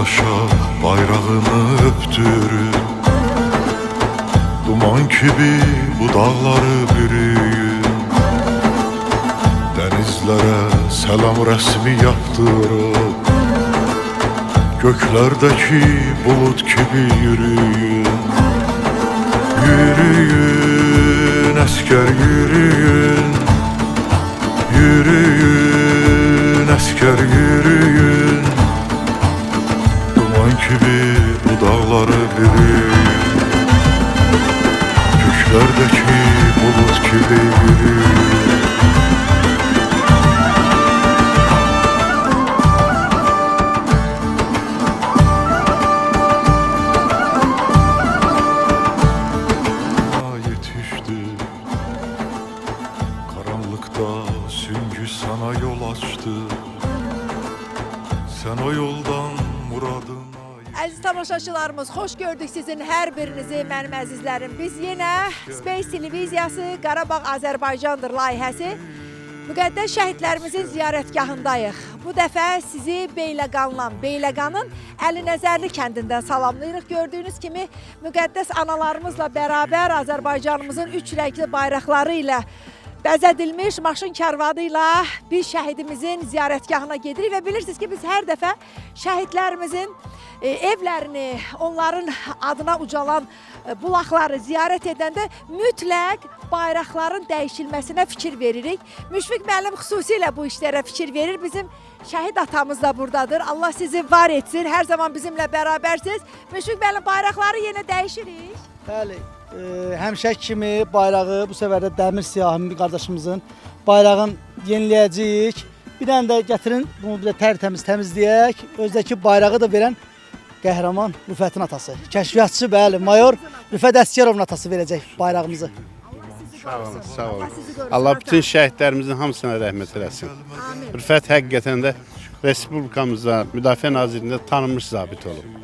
başa bayrağını öptürün. Duman gibi bu dağları bürüyün. Denizlere selam resmi yaptırıp göklerdeki bulut gibi yürüyün. Yürüyün asker yürüyün. Yürüyün asker yürüyün. Duman gibi bu dağları bürüyün. Göklerdeki bulut gibi yürüyün. Karanlıkta süngü sana yol açtı. Sen o yoldan muradına... Əziz tamaşaçılarımız, xoş gördük sizin hər birinizi, mənim əzizlərim. Biz yenə Space Televiziyası Qarabağ Azərbaycandır layihəsi müqəddəs şəhidlərimizin ziyarətgahındayıq. Bu dəfə sizi Beyləqanın Əlinəzərli kəndindən salamlayırıq. Gördüyünüz kimi müqəddəs analarımızla bərabər Azərbaycanımızın 3 rəngli bayraqları ilə bəzədilmiş maşın kərvanı ilə bir şəhidimizin ziyarətgahına gedirik və bilirsiniz ki, biz hər dəfə şəhidlərimizin evlərini, onların adına ucalan bulaqları ziyarət edəndə mütləq bayraqların dəyişilməsinə fikir veririk. Müşfiq müəllim xüsusilə bu işlərə fikir verir. Bizim şəhid atamız da buradadır. Allah sizi var etsin. Hər zaman bizimlə bərabərsiniz. Müşfiq müəllim, bayraqları yenə dəyişirik. Bəli, həmişə kimi bayrağı bu səfər də Dəmir Siyahım bir qardaşımızın bayrağını yeniləyəcəyik. Bir dənə də gətirin, bunu bir də tərtəmiz təmizləyək. Özdəki bayrağı da verən qəhrəman Rüfətin atası. Kəşfiyyatçı, bəli, mayor Rüfət Əsgərovun atası verəcək bayrağımızı. Sağ olun, sağ olun. Allah bütün şəhidlərimizin hamısına rəhmət eləsin. Rüfət həqiqətən də Respublikamızda Müdafiə Nazirliyində tanınmış zabit olub.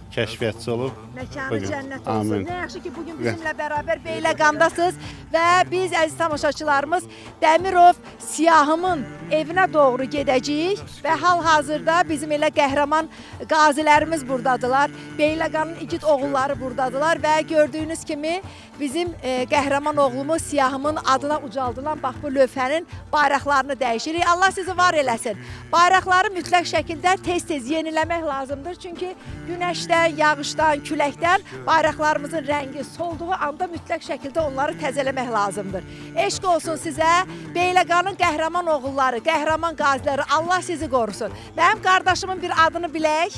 Kəşfiyyatçı olub. Məkanı cənnət olsun. Nə yaxşı ki, bugün bizimlə bərabər Beyləqandasınız və biz, əziz tamaşaçılarımız, Dəmirov Siyahımın evinə doğru gedəcəyik və hal-hazırda bizim elə qəhrəman qazilərimiz buradadılar. Beyləqanın igid oğulları buradadılar və gördüyünüz kimi bizim qəhrəman oğlumuz Siyahımın adına ucaldılan bax bu lövhənin bayraqlarını dəyişirik. Allah sizi var eləsin. Bayraqları mütləq şəkildə tez-tez yeniləmək lazımdır. Çünki günəşdən, yağışdan, küləkdən bayraqlarımızın rəngi solduğu anda mütləq şəkildə onları təzələmək lazımdır. Eşq olsun sizə, Beyləqanın qəhrəman oğulları, qəhrəman qaziləri, Allah sizi qorusun. Mənim qardaşımın bir adını bilək.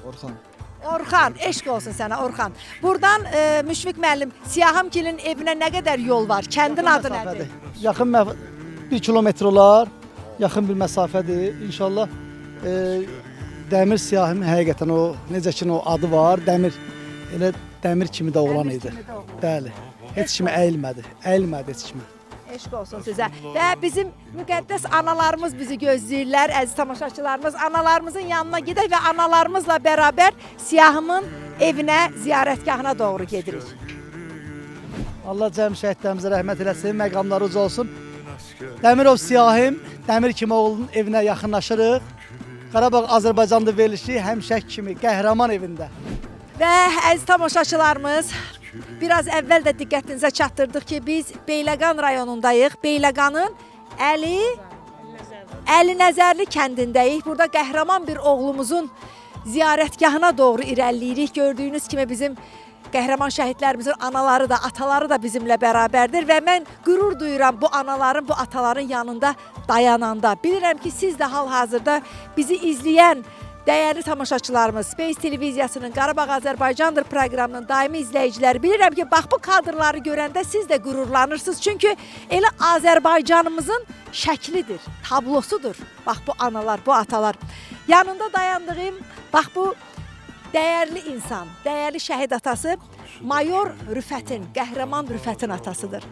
Orxan. Orxan, eşq olsun sənə Orxan. Buradan Müşfiq müəllim, Siyahımgilin evinə nə qədər yol var? Kəndin adı nədir? Yaxın 1 kilometr olar, yaxın bir məsafədir. İnşallah Dəmir Siyahım həqiqətən o, necə ki o adı var, Dəmir, elə dəmir kimi də oğlan idi. Bəli, heç kimi əyilmədi heç kimi. Eşq olsun sizə. Və bizim müqəddəs analarımız bizi gözləyirlər, əziz tamaşaçılarımız. Analarımızın yanına gedək və analarımızla bərabər Siyahımın evinə, ziyarətgahına doğru gedirik. Allah cəm şəhidlərimizə rəhmət eləsin, məqamları uca olsun. Dəmirov Siyahım, Dəmir kimi oğlunun evinə yaxınlaşırıq. Qarabağ Azərbaycanda verilişi həmişək kimi qəhrəman evində. Və əziz tamaşaçılarımız, biraz əvvəl də diqqətinizə çatdırdıq ki, biz Beyləqan rayonundayıq. Beyləqanın Əlinəzərli kəndindəyik. Burada qəhrəman bir oğlumuzun ziyarətgahına doğru irəliləyirik. Gördüyünüz kimi bizim qəhrəman şəhidlərimizin anaları da, ataları da bizimlə bərabərdir və mən qürur duyuram bu anaların, bu ataların yanında dayananda. Bilirəm ki, siz də hal-hazırda bizi izləyən dəyərli tamaşaçılarımız, Space Televiziyasının Qarabağ Azərbaycandır proqramının daimi izləyiciləri, bilirəm ki, bax bu kadrları görəndə siz də qürurlanırsınız. Çünki elə Azərbaycanımızın şəklidir, tablosudur. Bax bu analar, bu atalar. Yanında dayandığım, bax bu dəyərli insan, dəyərli şəhid atası Mayor Rüfətin, qəhrəman Rüfətin atasıdır.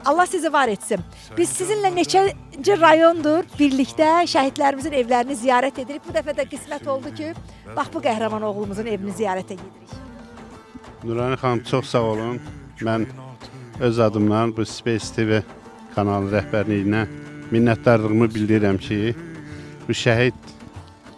Allah sizi var etsin. Biz sizinlə neçənci rayondur birlikdə şəhidlərimizin evlərini ziyarət edirik. Bu dəfə də qismət oldu ki, bax bu qəhrəman oğlumuzun evini ziyarətə gedirik. Nurani xanım, çox sağ olun. Mən öz adımdan bu Space TV kanalı rəhbərliyinə minnətdarlığımı bildirirəm ki, bu şəhid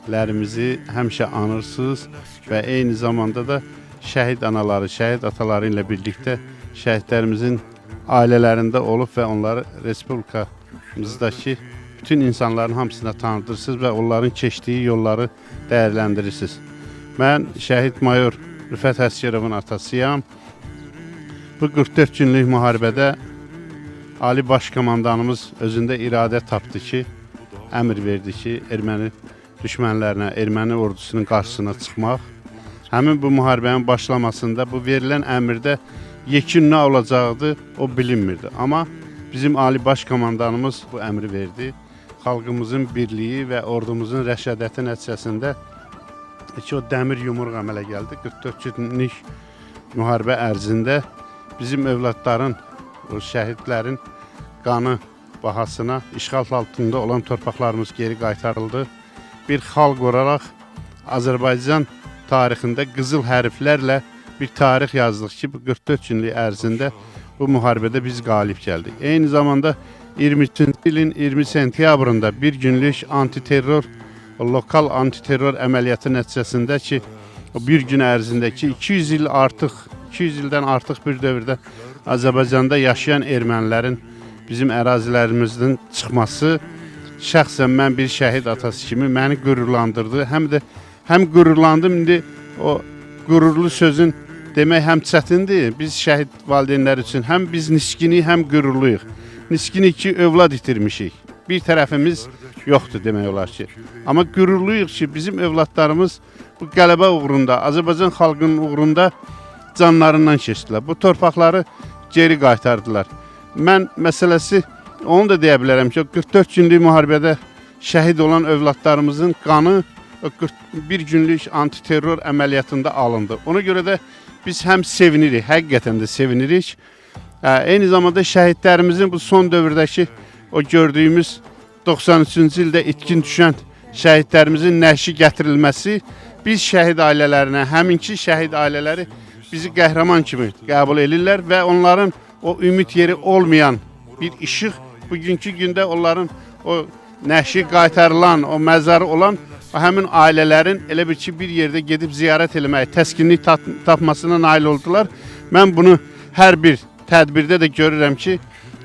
şəhidlərimizi həmişə anırsınız və eyni zamanda da şəhid anaları, şəhid ataları ilə birlikdə şəhidlərimizin ailələrində olub və onları respublikamızdakı bütün insanların hamısına tanıdırsınız və onların keçdiyi yolları dəyərləndirirsiniz. Mən şəhid mayor Rüfət Əsgərovun atasıyam. Bu 44 günlük müharibədə Ali Baş Komandanımız özündə iradə tapdı ki, əmr verdi ki, erməni düşmənlərinə, erməni ordusunun qarşısına çıxmaq. Həmin bu müharibənin başlamasında bu verilən əmrdə yekun nə olacaqdı, o bilinmirdi. Amma bizim Ali Baş Komandanımız bu əmri verdi. Xalqımızın birliyi və ordumuzun rəşadəti nəticəsində o dəmir yumruq əmələ gəldi. 44 günlük müharibə ərzində bizim övladların, o şəhidlərin qanı bahasına işğal altında olan torpaqlarımız geri qaytarıldı. Bir xalq olaraq Azərbaycan tarixində qızıl hərflərlə bir tarix yazdıq ki, bu 44 günlük ərzində bu müharibədə biz qalib gəldik. Eyni zamanda 23-cü ilin 20 sentyabrında bir günlük antiterror, lokal antiterror əməliyyatı nəticəsində ki, o bir gün ərzindəki 200 ildən artıq bir dövrdə Azərbaycanda yaşayan ermənilərin bizim ərazilərimizdən çıxması şəxsən mən bir şəhid atası kimi məni qürurlandırdı. Həm qürurlandım, indi o qürurlu sözün demək həm çətindir. Biz şəhid valideynlər üçün həm biz niskiniyik, həm qürurluyuq. Niskiniyik ki, övlad itirmişik. Bir tərəfimiz yoxdur demək olar ki. Amma qürurluyuq ki, bizim övladlarımız bu qələbə uğrunda, Azərbaycan xalqının uğrunda canlarından keçdilər. Bu torpaqları geri qaytardılar. Mən məsələsi onu da deyə bilərəm ki, 44 günlük müharibədə şəhid olan övladlarımızın qanı bir günlük antiterror əməliyyatında alındı. Ona görə də biz həm sevinirik, həqiqətən də sevinirik. Eyni zamanda şəhidlərimizin bu son dövrdəki o gördüyümüz 93-cü ildə itkin düşən şəhidlərimizin nəşi gətirilməsi biz şəhid ailələrinə, həminki şəhid ailələri bizi qəhrəman kimi qəbul edirlər və onların o ümid yeri olmayan bir işıq bugünkü gündə onların o nəşi qaytarılan, o məzarı olan həmin ailələrin elə bir ki, bir yerdə gedib ziyarət eləmək, təskinlik tapmasına nail oldular. Mən bunu hər bir tədbirdə də görürəm ki,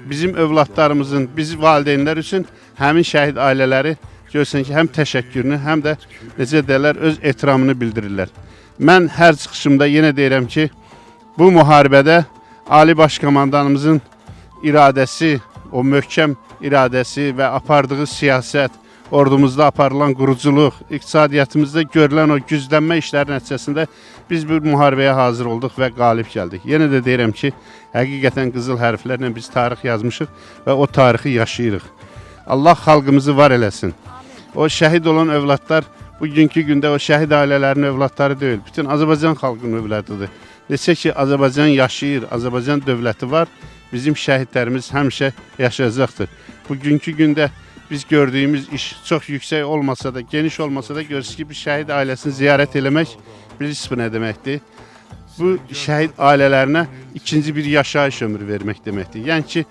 bizim övladlarımızın, biz valideynlər üçün həmin şəhid ailələri görsən ki, həm təşəkkürünü, həm də necə deyirlər, öz ehtiramını bildirirlər. Mən hər çıxışımda yenə deyirəm ki, bu müharibədə Ali Baş Komandanımızın iradəsi, o möhkəm iradəsi və apardığı siyasət, ordumuzda aparılan quruculuq, iqtisadiyyatımızda görülən o güclənmə işləri nəticəsində biz bu müharibəyə hazır olduq və qalib gəldik. Yenə də deyirəm ki, həqiqətən qızıl hərflərlə biz tarix yazmışıq və o tarixi yaşayırıq. Allah xalqımızı var eləsin. O şəhid olan övladlar bugünkü gündə o şəhid ailələrinin övladları deyil, bütün Azərbaycan xalqının övladıdır. Desə ki, Azərbaycan yaşayır, Azərbaycan dövləti var, bizim şəhidlərimiz həmişə yaşayacaqdır. Bugünkü gündə biz gördüyümüz iş çox yüksək olmasa da, geniş olmasa da görürsünüz ki, bir şəhid ailəsini ziyarət eləmək bilirsiniz bu nə deməkdir? Bu şəhid ailələrinə ikinci bir yaşayış ömrü vermək deməkdir. Yəni ki,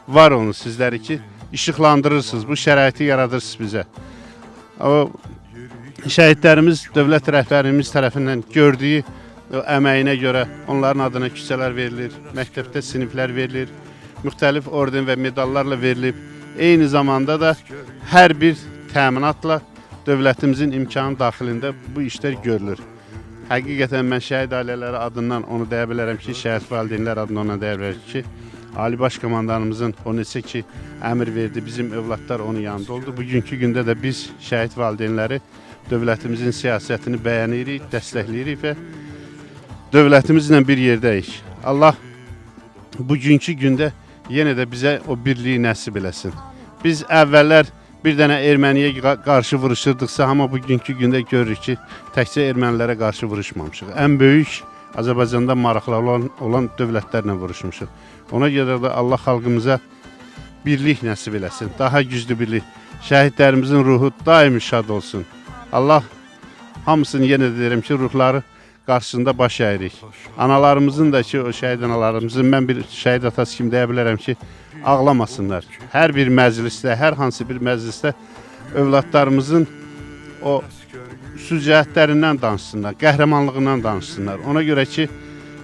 var onu sizləri ki, işıqlandırırsınız, bu şəraiti yaradırsınız bizə. O şəhidlərimiz dövlət rəhbərimiz tərəfindən gördüyü əməyinə görə onların adına küçələr verilir, məktəbdə siniflər verilir, müxtəlif orden və medallarla verilib. Eyni zamanda da hər bir təminatla dövlətimizin imkanı daxilində bu işlər görülür. Həqiqətən mən şəhid ailələri adından onu deyə bilərəm ki, şəhid valideynlər adından onu deyə bilərəm ki, Ali Baş Komandanımızın o neçə ki əmr verdi, bizim övladlar onun yanında oldu. Bugünkü gündə də biz şəhid valideynləri dövlətimizin siyasətini bəyənirik, dəstəkləyirik və dövlətimizlə bir yerdəyik. Allah bugünkü gündə yenə də bizə o birliyi nəsib eləsin. Biz əvvəllər bir dənə erməniyə qarşı vuruşurduqsa, amma bugünkü gündə görürük ki, təkcə ermənilərə qarşı vuruşmamışıq. Ən böyük Azərbaycanda maraqlı olan dövlətlərlə vuruşmuşuq. Ona görə də Allah xalqımıza birlik nəsib eləsin, daha güclü birlik. Şəhidlərimizin ruhu daimi şad olsun. Allah hamısını yenə də deyirəm ki, ruhları qarşısında baş əyirik. Analarımızın da ki, o şəhid analarımızın, mən bir şəhid atası kimi deyə bilərəm ki, ağlamasınlar. Hər bir məclisdə, hər hansı bir məclisdə övladlarımızın o sücətlərindən danışsınlar, qəhrəmanlığından danışsınlar. Ona görə ki,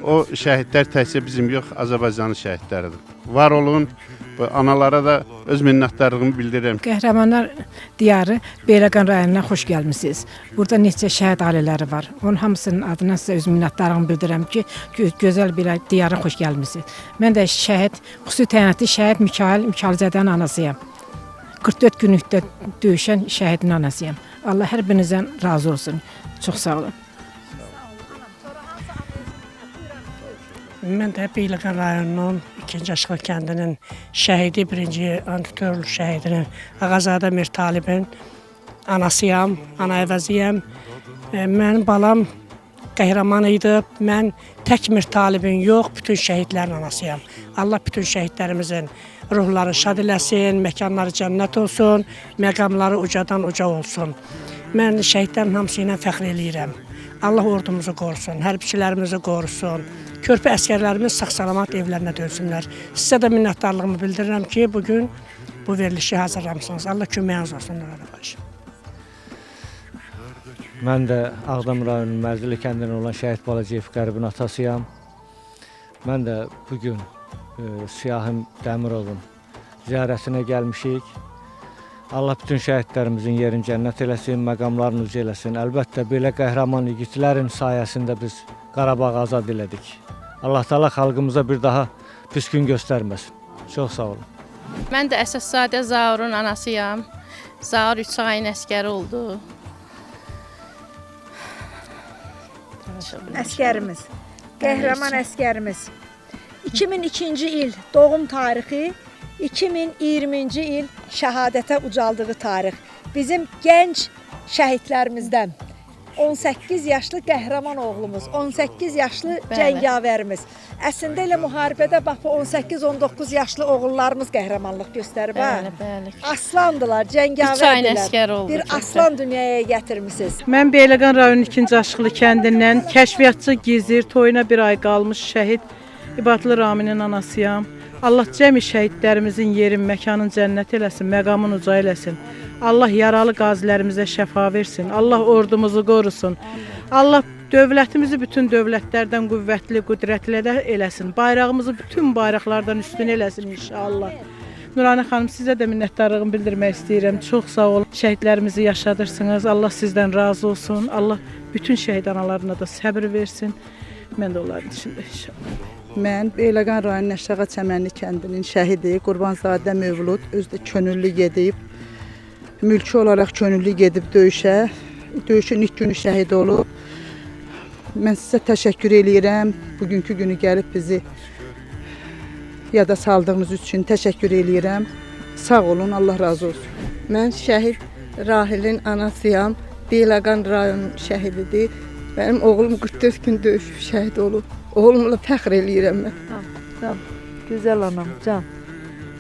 o şəhidlər təkcə bizim yox, Azərbaycanın şəhidləridir. Var olun, analara da öz minnətdarlığımı bildirirəm. Qəhrəmanlar diyarı Beyləqan rayonuna xoş gəlmisiniz. Burada neçə şəhid ailələri var. Onun hamısının adına sizə öz minnətdarlığımı bildirirəm ki, gözəl bir diyara xoş gəlmisiniz. Mən də şəhid, xüsusi təyinatlı şəhid Mikailzadənin anasıyam. 44 günlükdə döyüşən şəhidin anasıyam. Allah hər birinizdən razı olsun. Çox sağ olun. Mən də Beyləqan rayonunun 2-ci Aşıqlı kəndinin şəhidi, 1-ci antiterror şəhidinin Ağazadə Mir Talibin anasıyam, ana əvəziyəm. Mənim balam qəhrəman idi. Mən tək Mir Talibin yox, bütün şəhidlərin anasıyam. Allah bütün şəhidlərimizin ruhları şad eləsin, məkanları cənnət olsun, məqamları ucadan uca olsun. Mən şəhidlərin hamısı ilə fəxr eləyirəm. Allah ordumuzu qorusun, hərbiçilərimizi qorusun. Körpə əskərlərimiz sağ-salamat evlərinə dönsünlər. Sizə də minnətdarlığımı bildirirəm ki, bugün bu verilişi hazırlamışsınız. Allah köməyiniz olsun. Mən də Ağdam rayonunun Mərzili kəndinin olan şəhid Balaciyev Qəribin atasıyam. Mən də bugün Siyahim Dəmirovun ziyarətinə gəlmişik. Allah bütün şəhidlərimizin yerini cənnət eləsin, məqamlarını uca eləsin. Əlbəttə, belə qəhrəman igidlərin sayəsində biz Qarabağı azad elədik. Allah Taala xalqımıza bir daha pis gün göstərməsin. Çox sağ olun. Mən də Əsaszadə Zaurun anasıyam. Zaur 3 ayın əskəri oldu. Əskərimiz, qəhrəman əskərimiz. 2002-ci il doğum tarixi, 2020-ci il şəhadətə ucaldığı tarix. Bizim gənc şəhidlərimizdən 18 yaşlı qəhrəman oğlumuz, 18 yaşlı cəngavərimiz. Əslində elə müharibədə bax bu 18-19 yaşlı oğullarımız qəhrəmanlıq göstərib. Bəli. Aslandılar, 3 ayın cəngavərdilər. əskəri oldu. Bir aslan dünyaya gətirmisiniz. Mən Beyləqan rayonunun 2-ci Aşıqlı kəndindən kəşfiyyatçı Gizir toyuna bir ay qalmış şəhid İbadlı Raminin anasıyam. Allah cəmi şəhidlərimizin yerin, məkanın cənnət eləsin, məqamın uca eləsin. Allah yaralı qazilərimizə şəfa versin. Allah ordumuzu qorusun. Allah dövlətimizi bütün dövlətlərdən qüvvətli, qüdrətli eləsin. Bayrağımızı bütün bayraqlardan üstün eləsin inşallah. Nurani xanım, sizə də minnətdarlığımı bildirmək istəyirəm. Çox sağ olun. Şəhidlərimizi yaşadırsınız. Allah sizdən razı olsun. Allah bütün şəhid analarına da səbir versin. Mən də onların içində inşallah. Mən Beyləqan rayonunun Əşrağa Çəmənli kəndinin şəhidi Qurbanzadə Mövlud özü də könüllü gedib, mülki olaraq könüllü gedib döyüşə. Döyüşün ilk günü şəhid olub. Mən sizə təşəkkür eləyirəm. Bugünkü günü gəlib bizi yada saldığınız üçün təşəkkür eləyirəm. Sağ olun, Allah razı olsun. Mən şəhid Rahilin anasıyam. Beyləqan rayonunun şəhididir. Mənim oğlum 44 gün döyüşüb şəhid olub. Oğlumla fəxr eləyirəm mən. Can, gözəl anam, can.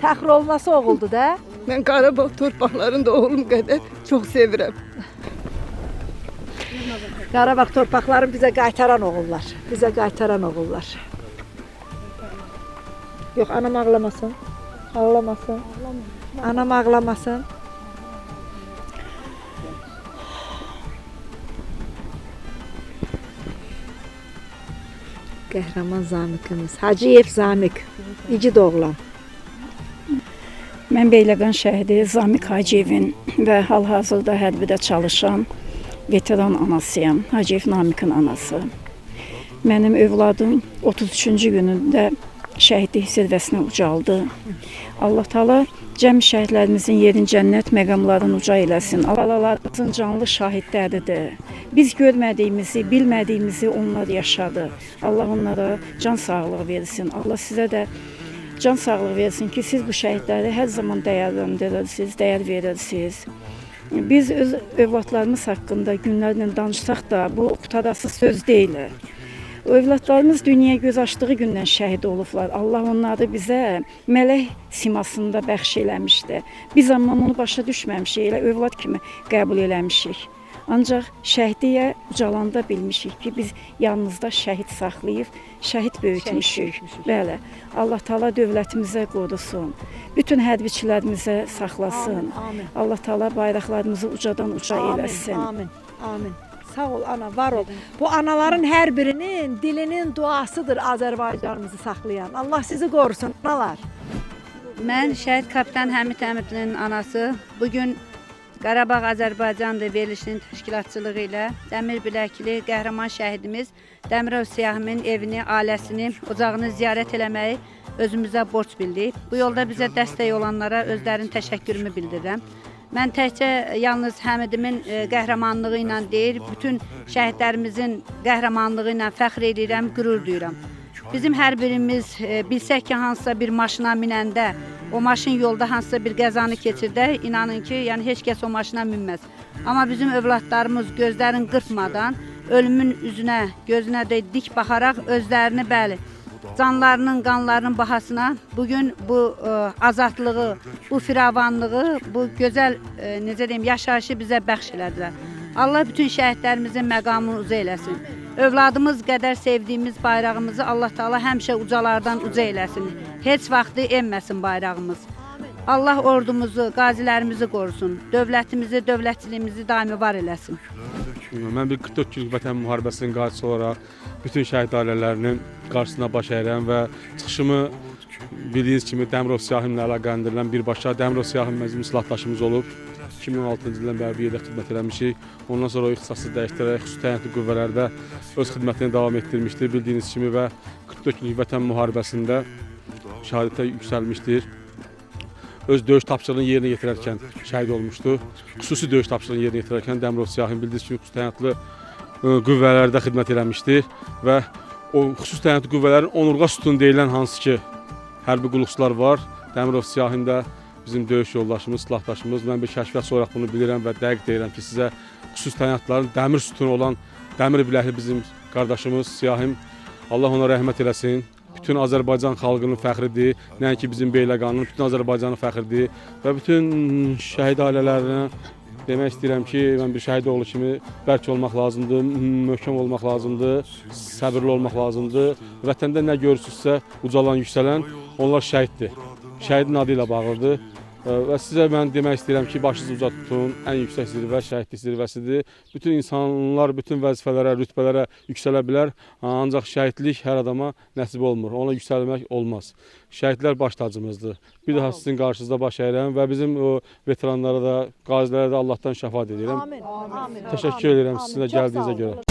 Fəxr olması oğuldu da. Mən Qarabağ torpaqlarını da oğlum qədər çox sevirəm. Qarabağ torpaqlarını bizə qaytaran oğullar. Bizə qaytaran oğullar. Yox, anam ağlamasın. Ağlamasın. Anam ağlamasın. Qəhrəman Zamikimiz. Hacıyev Zamik. İgid oğlan. Mən Beyləqan şəhidi Zamik Hacıyevin və hal-hazırda hərbidə çalışan veteran anasıyam. Hacıyev Namikin anası. Mənim övladım 33-cü günündə şəhidlik zirvəsinə ucaldı. Allah Taala cəmi şəhidlərimizin yerin cənnət, məqamlarını uca eləsin. Alalarımızın canlı şahidləridir. Biz görmədiyimizi, bilmədiyimizi onlar yaşadı. Allah onlara can sağlığı versin. Allah sizə də can sağlığı versin ki, siz bu şəhidləri hər zaman dəyərləndirirsiniz, dəyər verirsiniz. Biz öz övladlarımız haqqında günlərlə danışsaq da, bu qutarası söz deyil. Övladlarımız dünyaya göz açdığı gündən şəhid olublar. Allah onları bizə mələk simasında bəxş eləmişdi. Biz amma onu başa düşməmişik, elə övlad kimi qəbul eləmişik. Ancaq şəhidliyə ucalanda bilmişik ki, biz yanımızda şəhid saxlayıb, şəhid böyütmüşük. Bəli, Allah Taala dövlətimizə qorusun, bütün hərbiçilərimizə saxlasın. Allah Taala bayraqlarımızı ucadan uca eləsin. Amin. Sağ ol ana, var ol. Bu anaların hər birinin dilinin duasıdır Azərbaycanımızı saxlayan. Allah sizi qorusun analar. Mən şəhid kapitan Həmid Həmidlinin anası. Bugün Qarabağ Azərbaycandır verilişinin təşkilatçılığı ilə dəmir biləkli qəhrəman şəhidimiz Dəmirov Siyahimin evini, ailəsini, ocağını ziyarət eləməyi özümüzə borc bildik. Bu yolda bizə dəstək olanlara özlərinin təşəkkürümü bildirirəm. Mən təkcə yalnız Həmidimin qəhrəmanlığı ilə deyil, bütün şəhidlərimizin qəhrəmanlığı ilə fəxr edirəm, qürur duyuram. Bizim hər birimiz bilsək ki, hansısa bir maşına minəndə, o maşın yolda hansısa bir qəzanı keçirdə, inanın ki, yəni heç kəs o maşına minməz. Amma bizim övladlarımız gözlərini qırpmadan, ölümün üzünə, gözünə də dik baxaraq özlərini bəli, canlarının, qanlarının bahasına bugün bu azadlığı, bu firavanlığı, bu gözəl necə deyim, yaşayışı bizə bəxş elədilər. Allah bütün şəhidlərimizin məqamını uca eləsin. Övladımız qədər sevdiyimiz bayrağımızı Allah Taala həmişə ucalardan uca eləsin. Heç vaxtı enməsin bayrağımız. Allah ordumuzu, qazilərimizi qorusun. Dövlətimizi, dövlətçiliyimizi daimi var eləsin. Mən bir 44 günlük vətən müharibəsinin qarşısı olaraq bütün şəhid ailələrinin qarşısına baş əyirəm və çıxışımı bildiyiniz kimi Dəmirov Siyahimlə əlaqələndirilən birbaşa Dəmirov Siyahim bizim silahdaşımız olub. 2016-cı ildən bəri bir yerdə xidmət eləmişik. Ondan sonra o ixtisası dəyişdirərək xüsusi təyinatlı qüvvələrdə öz xidmətini davam etdirmişdir. Bildiyiniz kimi və 44 günlük vətən müharibəsində şəhadətə yüksəlmişdir. Öz döyüş tapşırığını yerinə yetirərkən şəhid olmuşdu. Xüsusi döyüş tapşırığını yerinə yetirərkən Dəmirov Siyahim bildiyiniz kimi xüsusi təyinatlı qüvvələrdə xidmət eləmişdir və o xüsusi təyinatlı qüvvələrin onurğa sütunu deyilən hansı ki hərbi qulluqçular var. Dəmirov Siyahim də bizim döyüş yoldaşımız, silahdaşımız. Mən bir kəşfiyyat olaraq bunu bilirəm və dəqiq deyirəm ki, sizə xüsusi təyinatların dəmir sütunu olan dəmir biləkli bizim qardaşımız Siyahim, Allah ona rəhmət eləsin. Bütün Azərbaycan xalqının fəxridir, nəinki bizim Beyləqanın, bütün Azərbaycanın fəxridir və bütün şəhid ailələrinə demək istəyirəm ki, mən bir şəhid oğlu kimi bərk olmaq lazımdır, möhkəm olmaq lazımdır, səbirli olmaq lazımdır. Vətəndə nə görürsünüzsə, ucalan, yüksələn, onlar şəhiddir. Şəhidin adı ilə bağlıdır və sizə mən demək istəyirəm ki, başınızı uca tutun, ən yüksək zirvə şəhidlik zirvəsidir. Bütün insanlar bütün vəzifələrə, rütbələrə yüksələ bilər, ancaq şəhidlik hər adama nəsib olmur, ona yüksəlmək olmaz. Şəhidlər baş tacımızdır. Bir daha sizin qarşınızda baş əyirəm və bizim o veteranlara da, qazilərə də Allahdan şəfaət edirəm. Təşəkkür edirəm sizinlə gəldiyinizə görə.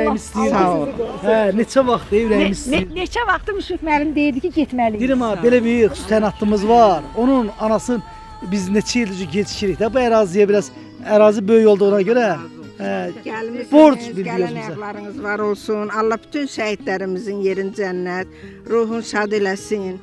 ürəyimiz istəyir. Sağ ol. Hə, neçə vaxt ürəyimiz istəyir. Neçə vaxtı Müşfiq müəllim deyirdi ki, getməliyik. Deyirəm ha, belə bir xüsusi təyinatımız var. Onun anasını biz neçə ildir gecikirik də bu əraziyə biraz ərazi böyük olduğuna görə borc biliyoruz bizə. Ayaqlarınız var olsun. Allah bütün şəhidlərimizin yerini cənnət, ruhun şad eləsin.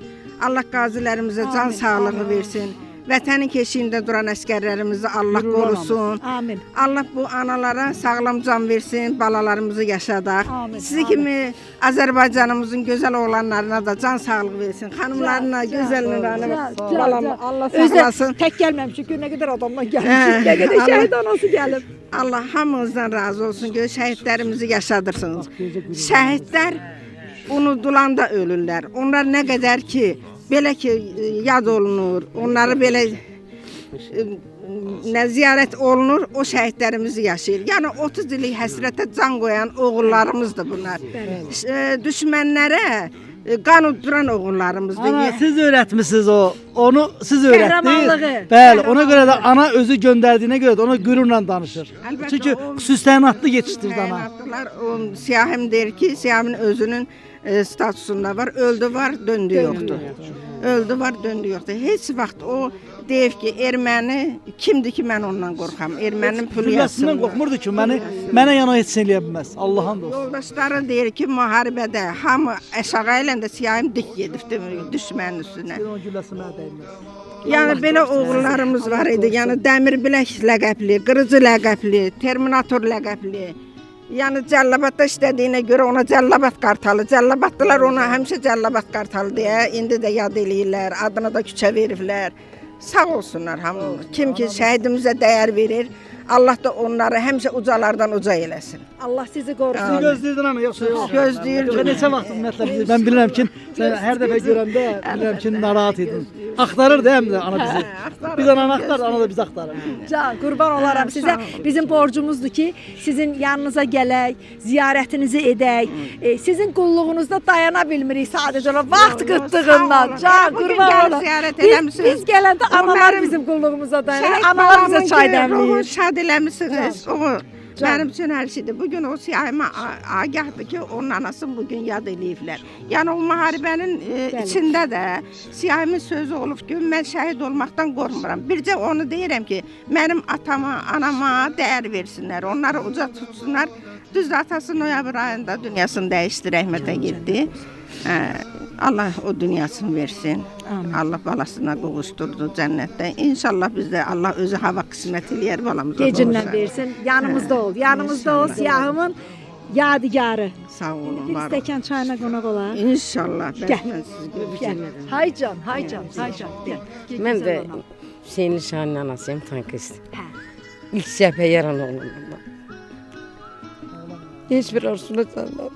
Allah qazilərimizə can sağlığı versin. Vətənin keşiyində duran əskərlərimizi Allah qorusun. Amin. Allah bu analara sağlam can versin, balalarımızı yaşadaq. Amin. Sizi kimi Azərbaycanımızın gözəl oğlanlarına da can sağlığı versin. Xanımlarına, gözəl nurlarına, balamı Allah saxlasın. Tək gəlməmişik, nə qədər adamdan gəlmişik, nə qədər şəhid anası gəlib. Allah hamımızdan razı olsun ki, şəhidlərimizi yaşadırsınız. Şəhidlər unudulanda ölürlər. Onlar nə qədər ki, belə ki, yad olunur, onları belə nə ziyarət olunur, o şəhidlərimizi yaşayır. Yəni 30 illik həsrətə can qoyan oğullarımızdır bunlar. Düşmənlərə qan udduran oğullarımızdır. Ana siz öyrətmisiniz o. Onu siz öyrətdiniz. Qəhrəmanlığı. Bəli, ona görə də ana özü göndərdiyinə görə də ona qürurla danışır. Çünki xüsusi təyinatlı yetişdirdi ana. Təyinatlılar, o Siyahim deyir ki, Siyahimin özünün statusunda var, öldü var, döndü yoxdur. Öldü var, döndü yoxdur. Heç vaxt o deyib ki, erməni kimdir ki, mən ondan qorxam. Ermənin pulu Pülyasından yazsın. qorxmurdu ki, mənə yana heç şey eləyə bilməz. Allah'ın da olsun. Yoldaşları deyir ki, müharibədə hamı aşağı eləndə Siyahim dik gedib düşmənin üstünə. O gülləsi mənə dəyməz. Yəni belə oğullarımız var idi. Yəni Dəmir Bilək ləqəbli, Qırıcı ləqəbli, Terminator ləqəbli. Yəni Cəllabadda işlədiyinə görə ona Cəllabad qartalı, Cəllabadlılar ona həmişə Cəllabad qartalı deyə indi də yad eləyirlər, adına da küçə veriblər. Sağ olsunlar hamı. Kim ki şəhidimizə dəyər verir, Allah da onları həmişə ucalardan uca eləsin. Allah sizi qorusun. Sizi gözləyirdin ana, yoxsa yox? Gözləyir. Yoxsa neçə vaxt ümumiyyətlə bizi, mən bilirəm ki, sən hər dəfə görəndə bilirəm ki, narahat idin. Axtarırdı həm də ana bizi. Biz ananı axtarır, ana da bizi axtarır. Can, qurban olaram sizə. Bizim borcumuzdur ki, sizin yanınıza gələk, ziyarətinizi edək. Sizin qulluğunuzda dayana bilmirik sadəcə olaraq vaxt qıtlığından. Can, qurban olaram. Biz gələndə analar bizim qulluğumuza dayanır. Analar bizə çay dəmləyir. Şad eləmisiniz. O mənim üçün hər şeydir. Bugün o Siyahimə agahdır ki, onun anasını bugün yad eləyiblər. Yəni o müharibənin içində də Siyahimin sözü olub ki, mən şəhid olmaqdan qorxmuram. Bircə onu deyirəm ki, mənim atama, anama dəyər versinlər, onları uca tutsunlar. Düzdür, atası noyabr ayında dünyasını dəyişdi, rəhmətə getdi. Allah o dünyasını versin. Allah balasına qovuşturdu cənnətdə. İnşallah bizdə Allah özü hava qismət eləyər balamıza. Gecindən versin. Yanımızda ol. Yanımızda ol Siyahımın yadigarı. Sağ olun. Bir stəkan çayına qonaq olar. İnşallah. Gəl. Gəl. Haycan, haycan, haycan. Gəl. Mən də Hüseyin Şahin anasıyım, tankist. İlk cəbhə yaran oğlum. Heç bir arzusuna çalmadım.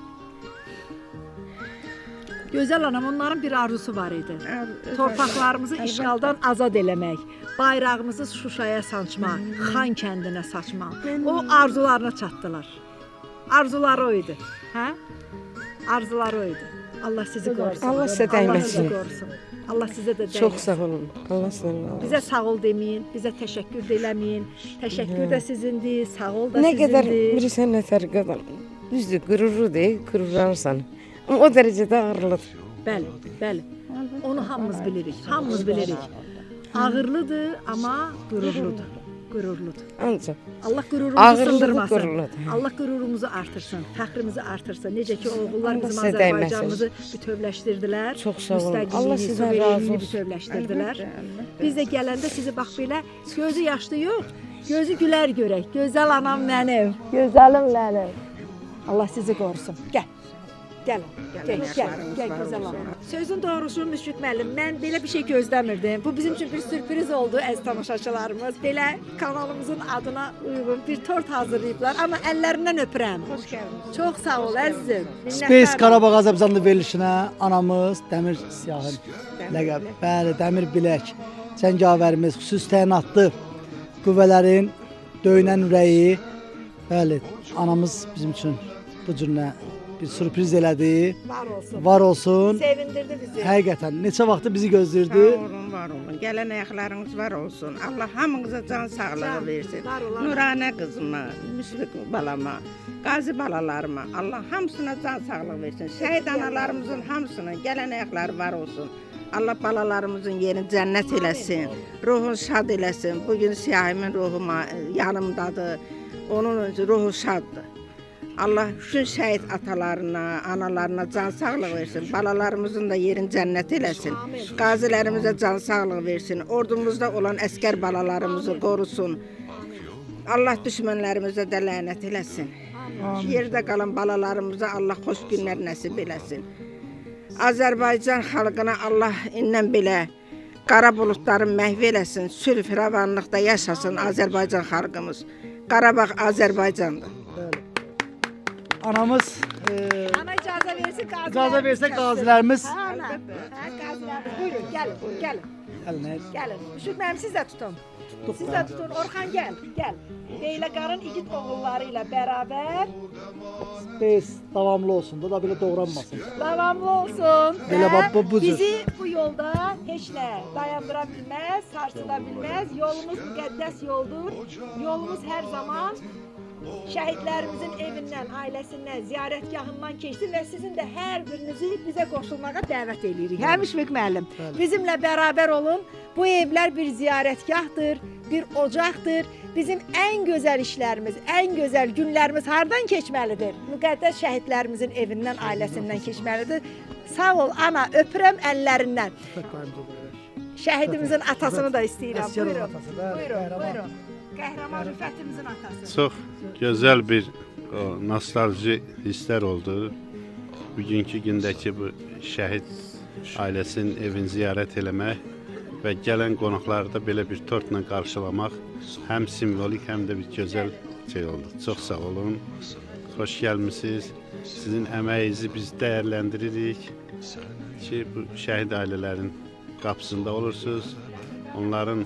Gözəl anam, onların bir arzusu var idi. Torpaqlarımızı işğaldan azad eləmək, bayrağımızı Şuşaya sancmaq, Xan kəndinə saçmaq. O arzularına çatdılar. Arzuları o idi. Hə? Arzuları o idi. Allah sizi qorusun. Allah sizə dəyməsin. Allah sizə də dəyməsin. Çox sağ olun. Allah sizə olsun. Bizə sağ ol deməyin, bizə təşəkkür də eləməyin. Təşəkkür də sizindir, sağ ol da nə sizindir. Nə qədər bilirsən nə fərq adam. Düzdür, qürurludur, qürurlanırsan. Amma o dərəcədə ağırlıdır. Bəli, bəli. Onu hamımız bilirik, hamımız bilirik. Ağırlıdır, amma qürurludur. Qürurludur. Ancaq Allah qürurumuzu sındırmasın. Qürurludur. Allah qürurumuzu artırsın, fəxrimizi artırsın. Necə ki oğullar Allah bizim sizə Azərbaycanımızı bütövləşdirdilər. Çox sağ olun. Allah Müstəqilliyini, sizdən razı suverenliyini olsun. bütövləşdirdilər. Biz də gələndə sizi bax belə gözü yaşlı yox, gözü gülər görək. Gözəl anam mənim, gözəlim mənim. Allah sizi qorusun. Gəl. Gəl, gəl gözəl anam. Sözün doğrusu Müşfiq müəllim, mən belə bir şey gözləmirdim. Bu bizim üçün bir sürpriz oldu əziz tamaşaçılarımız. Belə kanalımızın adına uyğun bir tort hazırlayıblar, amma əllərindən öpürəm. Xoş gəldiniz. Çox sağ ol əzizim. Space Qarabağ Azərbaycanlı verilişinə anamız Dəmir Siyahın ləqəb. Bəli, Dəmir Bilək, cəngavərimiz, xüsusi təyinatlı qüvvələrin döyünən ürəyi. Bəli, anamız bizim üçün bu cür bir sürpriz elədi. Var olsun. Var olsun. Sevindirdi bizi. Həqiqətən neçə vaxtdır bizi gözləyirdi. Sağ olun, var olun. Gələn ayaqlarınız var olsun. Allah hamınıza can sağlığı versin. var olun. Nuranə qızıma, Müşfiq balama, Qazi balalarıma Allah hamısına can sağlığı versin. Şəhid analarımızın hamısına gələn ayaqları var olsun. Allah balalarımızın yerini cənnət eləsin. Ruhun şad eləsin. Bugün Siyahimin ruhu yanımdadır. Onun ruhu şaddır. Allah bütün şəhid atalarına, analarına can sağlığı versin. Balalarımızın da yerini cənnət eləsin. Qazilərimizə can sağlığı versin. Ordumuzda olan əskər balalarımızı qorusun. Allah düşmənlərimizə də lənət eləsin. Yerdə qalan balalarımıza Allah xoş günlər nəsib eləsin. Azərbaycan xalqına Allah indən belə qara buludları məhv eləsin. Sülh firavanlıqda yaşasın Azərbaycan xalqımız. Qarabağ Azərbaycandır. Anamız Ana icazə versin qazilərimiz. icazə versə qazilərimiz. Ana. Qazilərimiz. Buyurun, gəlin, gəlin. Gəlin. Üşütməyim, siz də tutun. Siz də tutun. Orxan gəl, gəl. Beyləqarın igid oğulları ilə bərabər Biz davamlı olsun da belə doğranmasın. davamlı olsun. Belə Və bax, bu cür. bizi bu yolda heç nə dayandıra bilməz, sarsıda bilməz. Yolumuz müqəddəs yoldur. Yolumuz hər zaman şəhidlərimizin evindən, ailəsindən, ziyarətgahından keçdi və sizin də hər birinizi bizə qoşulmağa dəvət edirik. Hə Müşfiq müəllim? Bizimlə bərabər olun. Bu evlər bir ziyarətgahdır, bir ocaqdır. Bizim ən gözəl işlərimiz, ən gözəl günlərimiz hardan keçməlidir? Müqəddəs şəhidlərimizin evindən, ailəsindən keçməlidir. Sağ ol ana, öpürəm əllərindən. Şəhidimizin atasını da istəyirəm. Buyurun. Buyurun. Qəhrəman Rüfətimizin atası. Çox gözəl bir nostalji hisslər oldu. Bugünkü gündəki bu şəhid ailəsinin evini ziyarət eləmək və gələn qonaqları da belə bir tortla qarşılamaq həm simvolik, həm də bir gözəl şey oldu. Çox sağ olun. Xoş gəlmisiniz. Sizin əməyinizi biz dəyərləndiririk ki, bu şəhid ailələrin qapısında olursunuz. Onların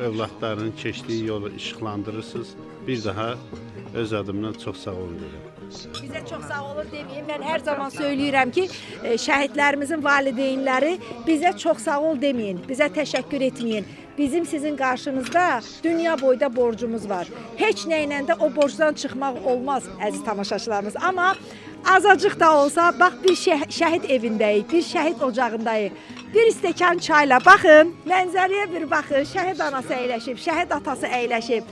övladlarının keçdiyi yolu işıqlandırırsınız. Bir daha öz adımdan çox sağ olun deyirəm. Bizə çox sağ olun deməyim. Mən hər zaman söyləyirəm ki, şəhidlərimizin valideynləri bizə çox sağ ol deməyin, bizə təşəkkür etməyin. Bizim sizin qarşınızda dünya boyda borcumuz var. Heç nə ilə də o borcdan çıxmaq olmaz əziz tamaşaçılarımız. Amma azacıq da olsa, bax bir şəhid evindəyik, bir şəhid ocağındayıq. Bir stəkan çayla baxın, mənzərəyə bir baxın. Şəhid anası əyləşib, şəhid atası əyləşib.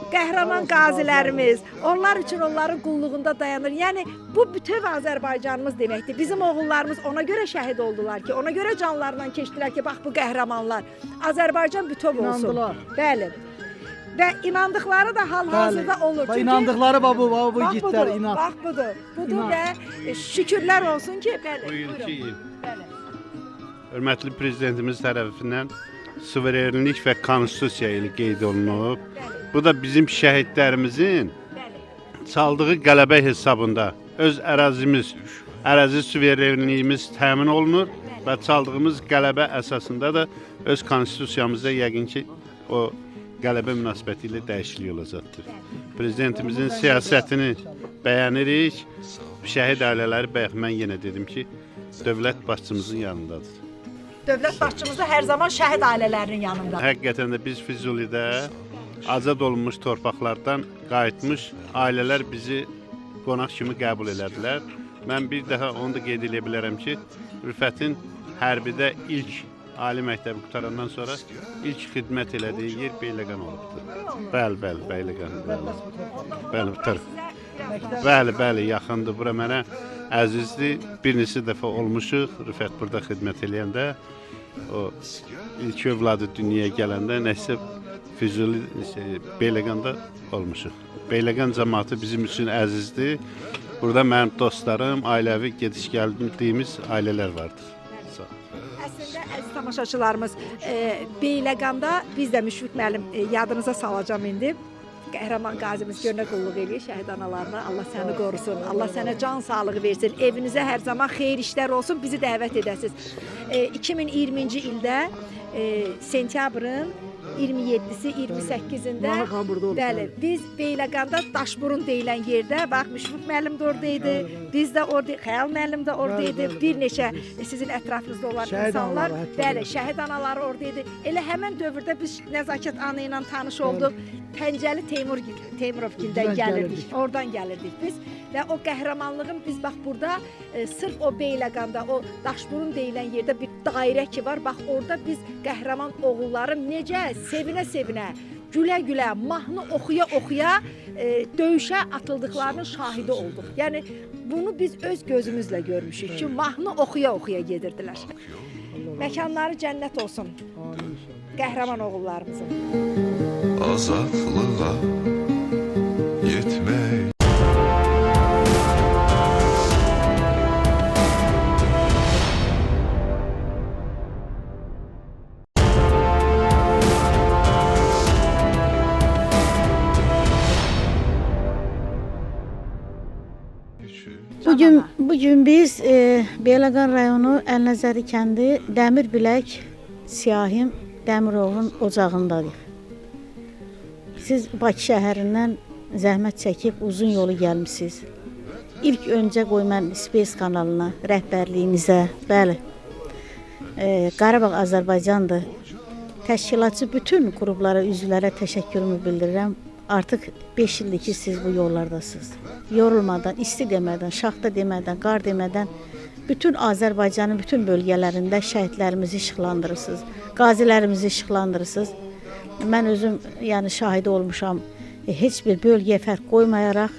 Qəhrəman qazilərimiz, onlar üçün onların qulluğunda dayanır. Yəni bu bütöv Azərbaycanımız deməkdir. Bizim oğullarımız ona görə şəhid oldular ki, ona görə canlarından keçdilər ki, bax bu qəhrəmanlar. Azərbaycan bütöv olsun. İnandılar. Bəli. Və inandıqları da hal-hazırda olur. Çünki inandıqları bu igidlər inan. Bax budur. Budur və şükürlər olsun ki, bəli. Bugünkü il hörmətli prezidentimiz tərəfindən suverenlik və konstitusiya ili qeyd olunub. Bu da bizim şəhidlərimizin çaldığı qələbə hesabında öz ərazimiz, ərazi suverenliyimiz təmin olunur və çaldığımız qələbə əsasında da öz konstitusiyamızda yəqin ki o qələbə münasibəti ilə dəyişiklik olacaqdır. Prezidentimizin siyasətini bəyənirik. Şəhid ailələri bayaq mən yenə dedim ki, dövlət başçımızın yanındadır. Dövlət başçımız da hər zaman şəhid ailələrinin yanında. Həqiqətən də biz Füzulidə azad olunmuş torpaqlardan qayıtmış ailələr bizi qonaq kimi qəbul elədilər. Mən bir daha onu da qeyd edə bilərəm ki, Rüfətin hərbidə ilk ali məktəbi qutarandan sonra ilk xidmət elədiyi yer Beyləqan olubdur. Bəli, Beyləqan. Bəli, yaxındır. Bura mənə əzizdir. Bir neçə dəfə olmuşuq. Rüfət burada xidmət eləyəndə, o ilk övladı dünyaya gələndə nəsə Füzuli Beyləqanda olmuşuq. Beyləqan cəmaatı bizim üçün əzizdir. Burada mənim dostlarım, ailəvi gediş gəldiyimiz ailələr vardır. Əslində əziz tamaşaçılarımız, Beyləqanda biz də Müşfiq müəllim yadınıza salacağam indi. Qəhrəman qazimiz görünə qulluq eləyir şəhid analarına. Allah səni qorusun, Allah sənə can sağlığı versin. Evinizə hər zaman xeyir işlər olsun, bizi dəvət edəsiniz. 2020-ci ildə sentyabrın 27-si, 28-də. Bəli, biz Beyləqanda Daşburun deyilən yerdə, bax Müşfiq müəllim də oradaydı. Biz də orada, Xəyal müəllim də oradaydı. Bir neçə sizin ətrafınızda olan insanlar, bəli, şəhid anaları oradaydı. Elə həmin dövrdə biz Nəzakət anı ilə tanış olduq. Pəncəli Teymurovgildən gəlirdik. Oradan gəlirdik biz. Və o qəhrəmanlığın biz bax burada sırf o Beyləqanda, o Daşburun deyilən yerdə bir dairə ki var. Bax orada biz qəhrəman oğulların necə sevinə-sevinə, gülə-gülə, mahnı oxuya-oxuya döyüşə atıldıqlarının şahidi olduq. Yəni bunu biz öz gözümüzlə görmüşük ki, mahnı oxuya-oxuya gedirdilər. Məkanları cənnət olsun. Qəhrəman oğullarımızın. Azadlığa yetmək. Bugün biz Beyləqan rayonu Əlnəzəri kəndi Dəmirbilək Siyahim Dəmirovun ocağındayıq. Siz Bakı şəhərindən zəhmət çəkib uzun yolu gəlmisiniz. İlk öncə qoy mən Space kanalına, rəhbərliyinizə, bəli, Qarabağ Azərbaycandır. Təşkilatçı bütün qruplara, üzvlərə təşəkkürümü bildirirəm. Artıq 5 ildir ki, siz bu yollardasınız. Yorulmadan, isti demədən, şaxta demədən, qar demədən bütün Azərbaycanın bütün bölgələrində şəhidlərimizi işıqlandırırsınız, qazilərimizi işıqlandırırsınız. Mən özüm yəni şahidi olmuşam. Heç bir bölgəyə fərq qoymayaraq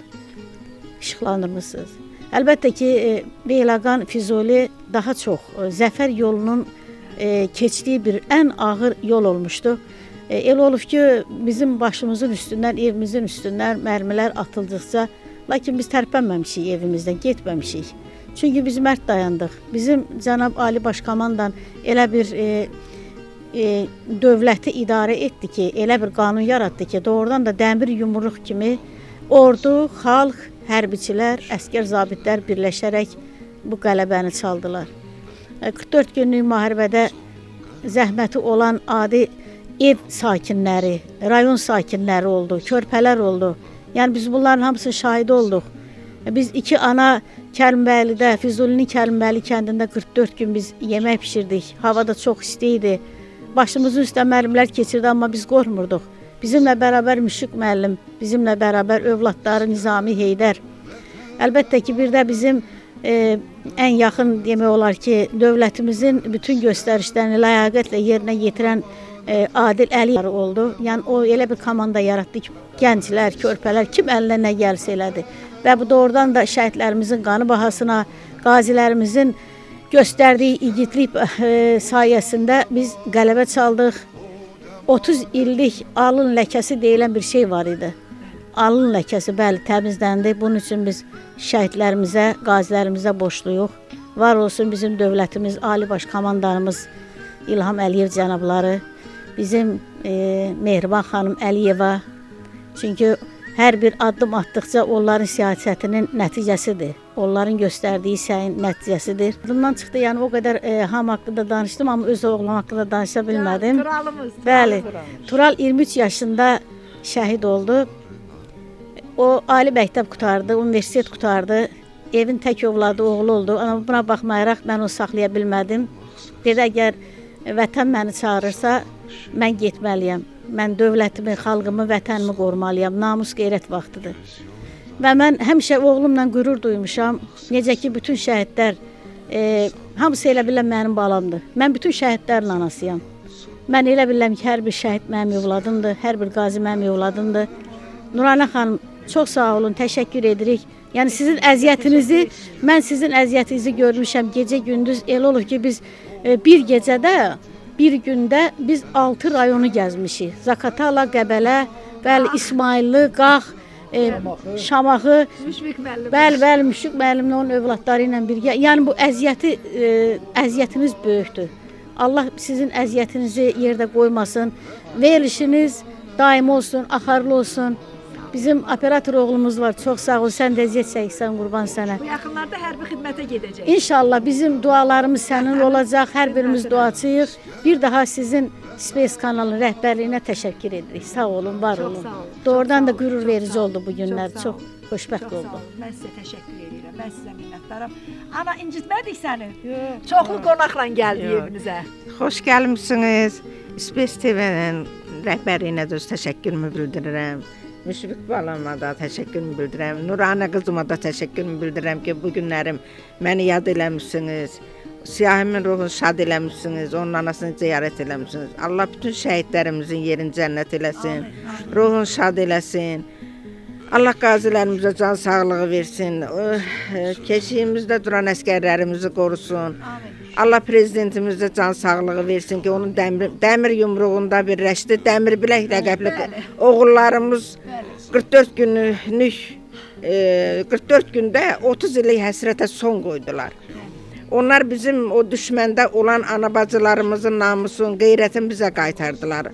işıqlandırmışsınız. Əlbəttə ki, Beyləqan, Füzuli daha çox zəfər yolunun keçdiyi bir ən ağır yol olmuşdu. Elə olub ki, bizim başımızın üstündən, evimizin üstündən mərmilər atıldıqca, lakin biz tərpənməmişik evimizdən, getməmişik. Çünki biz mərd dayandıq. Bizim cənab Ali Başkomandan elə bir dövləti idarə etdi ki, elə bir qanun yaratdı ki, doğrudan da dəmir yumruq kimi ordu, xalq, hərbiçilər, əskər zabitlər birləşərək bu qələbəni çaldılar. 44 günlük müharibədə zəhməti olan adi ev sakinləri, rayon sakinləri oldu, körpələr oldu. Yəni biz bunların hamısının şahidi olduq. Biz 2 ana Kərimbəlidə, Füzulinin Kərimbəli kəndində 44 gün biz yemək pişirdik. Havada çox isti idi. Başımızın üstə mərmilər keçirdi, amma biz qorxmurduq. Bizimlə bərabər Müşfiq müəllim, bizimlə bərabər övladları Nizami Heydər. Əlbəttə ki, bir də bizim ən yaxın demək olar ki, dövlətimizin bütün göstərişlərini ləyaqətlə yerinə yetirən Adil Əliyev oldu. Yəni o elə bir komanda yaratdı ki, gənclər, körpələr kim əlinə nə gəlsə elədi. Və bu doğrudan da şəhidlərimizin qanı bahasına, qazilərimizin göstərdiyi igidlik sayəsində biz qələbə çaldıq. 30 illik alın ləkəsi deyilən bir şey var idi. Alın ləkəsi bəli təmizləndi. Bunun üçün biz şəhidlərimizə, qazilərimizə borcluyuq. Var olsun bizim dövlətimiz, Ali Baş Komandanımız İlham Əliyev cənabları, bizim Mehriban xanım Əliyeva. Çünki hər bir addım atdıqca onların siyasətinin nəticəsidir. Onların göstərdiyi səyin nəticəsidir. Bundan çıxdı, yəni o qədər ham haqqında danışdım, amma öz oğlum haqqında danışa bilmədim. Turalımız. Bəli, Tural 23 yaşında şəhid oldu. O ali məktəb qutardı, universitet qutardı. Evin tək övladı oğlu oldu. Amma buna baxmayaraq mən onu saxlaya bilmədim. Dedi, əgər vətən məni çağırırsa, mən getməliyəm. Mən dövlətimi, xalqımı, vətənimi qorumalıyam. Namus, qeyrət vaxtıdır. Və mən həmişə oğlumla qürur duymuşam. Necə ki, bütün şəhidlər, hamısı elə biləm mənim balamdır. Mən bütün şəhidlərin anasıyam. Mən elə biləm ki, hər bir şəhid mənim övladımdır, hər bir qazi mənim övladımdır. Nuranə xanım, çox sağ olun, təşəkkür edirik. Yəni sizin əziyyətinizi, mən sizin əziyyətinizi görmüşəm gecə-gündüz. Elə olur ki, biz bir gecədə, bir gündə biz 6 rayonu gəzmişik. Zakatala, Qəbələ, bəli, İsmailli, Qax, Şamaxı, bəli, Müşfiq müəllimlə onun övladları ilə birgə. Yəni bu əziyyətiniz böyükdür. Allah sizin əziyyətinizi yerdə qoymasın. Verilişiniz daim olsun, axarlı olsun. Bizim operator oğlumuz var, çox sağ ol, sən də əziyyət çəksən, qurban sənə. Bu yaxınlarda hərbi xidmətə gedəcək. İnşallah bizim dualarımız sənin olacaq, hər birimiz duacıyıq. Bir daha sizin Space kanalının rəhbərliyinə təşəkkür edirik. Sağ olun, var olun. Doğrudan da qürur verici oldu bu günlər. Çox xoşbəxt oldum. Mən sizə təşəkkür edirəm. Mən sizə minnətdaram. Ana incitmədik səni. Çoxlu qonaqla gəldik evinizə. Xoş gəlmisiniz. Space TV-nin rəhbərliyinə də öz təşəkkürümü bildirirəm. Müşfiq balama da təşəkkürümü bildirirəm. Nuranə qızıma da təşəkkürümü bildirirəm ki, bu günlərim məni yad eləmişsiniz. Siyahimin ruhunu şad eləmişsiniz, onun anasını ziyarət eləmişsiniz. Allah bütün şəhidlərimizin yerini cənnət eləsin, ruhunu şad eləsin. Allah qazilərimizə can sağlığı versin, keşiyimizdə duran əskərlərimizi qorusun. Allah prezidentimizə can sağlığı versin ki, onun dəmir yumruğunda birləşdi. Dəmir bilək rəqəbli oğullarımız 44 günlük 44 gündə 30 illik həsrətə son qoydular. Onlar bizim o düşməndə olan anabacılarımızın namusunu, qeyrətini bizə qaytardılar.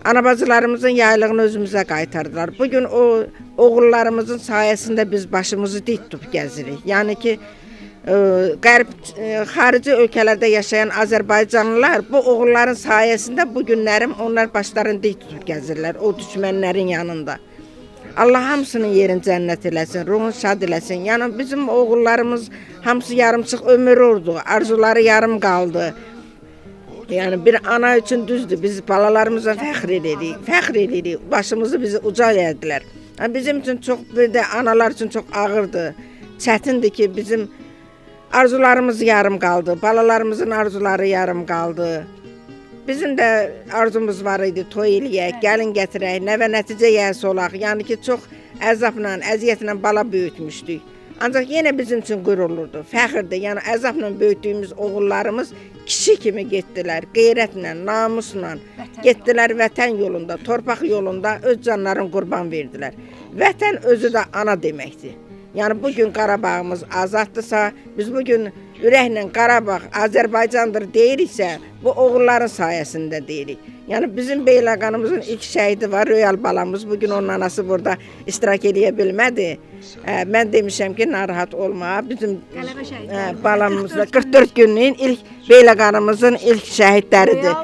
Anabacılarımızın yaylığını özümüzə qaytardılar. Bugün o oğullarımızın sayəsində biz başımızı dik tutub gəzirik. Yəni ki, xarici ölkələrdə yaşayan Azərbaycanlılar bu oğulların sayəsində bu günlərim onlar başlarını dik tutub gəzirlər o düşmənlərin yanında. Allah hamısının yerini cənnət eləsin, ruhunu şad eləsin. Yəni bizim oğullarımız hamısı yarımçıq ömür oldu, arzuları yarım qaldı. Yəni bir ana üçün düzdür, biz balalarımıza fəxr edirik, başımızı bizi uca elədilər. Yəni bizim üçün çox, bir də analar üçün çox ağırdır, çətindir ki, bizim arzularımız yarım qaldı, balalarımızın arzuları yarım qaldı. Bizim də arzumuz var idi, toy eləyək, gəlin gətirək, nəvə nəticə yiyəsi olaq. Yəni ki, çox əzabla, əziyyətlə bala böyütmüşdük. Ancaq yenə bizim üçün qürurludur, fəxirdir. Yəni əzabla böyütdüyümüz oğullarımız kişi kimi getdilər, qeyrətlə, namusla getdilər vətən yolunda, torpaq yolunda öz canlarını qurban verdilər. Vətən özü də ana deməkdir. Yəni bugün Qarabağımız azaddısa, biz bugün ürəklə Qarabağ Azərbaycandır deyiriksə, bu oğulların sayəsində deyirik. Yəni bizim Beyləqanımızın ilk şəhidi var, Röyal balamız. Bugün onun anası burada iştirak eləyə bilmədi. Mən demişəm ki, narahat olma. Bizim balamızda 44 günlüyün ilk Beyləqanımızın ilk şəhidləridir.